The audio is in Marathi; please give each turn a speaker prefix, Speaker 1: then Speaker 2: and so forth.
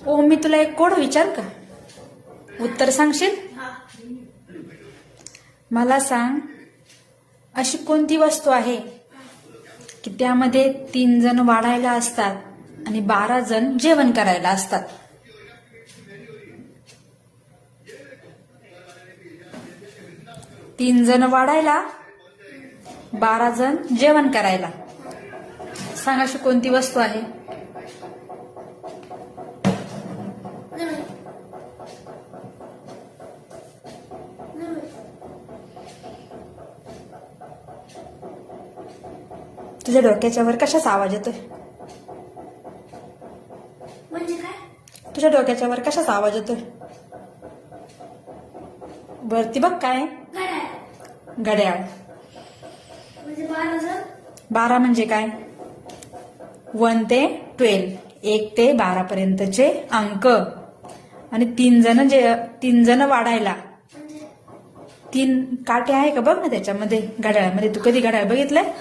Speaker 1: ओ मी तुला एक कोड विचार का? उत्तर सांगशील? मला सांग, अशी कोणती वस्तू आहे की त्यामध्ये 3 जण वाढायला असतात आणि 12 जण जेवण करायला असतात? 3 जण वाढायला, 12 जण जेवण करायला. सांग अशी कोणती वस्तू आहे? तुझ्या डोक्याच्या वर कशाचा आवाज येतोय?
Speaker 2: म्हणजे काय?
Speaker 1: तुझ्या डोक्याच्या वर कशाचा आवाज येतोय? वरती बघ काय?
Speaker 2: घड्याळ.
Speaker 1: घड्याळ.
Speaker 2: म्हणजे 12 जण.
Speaker 1: 12 म्हणजे काय? 1 ते 12, 1 ते 12 पर्यंतचे अंक. आणि 3 जण वाढायला. 3 काटे आहे का बघ ना त्याच्यामध्ये, घड्याळामध्ये. तू कधी घड्याळ बघितलंय?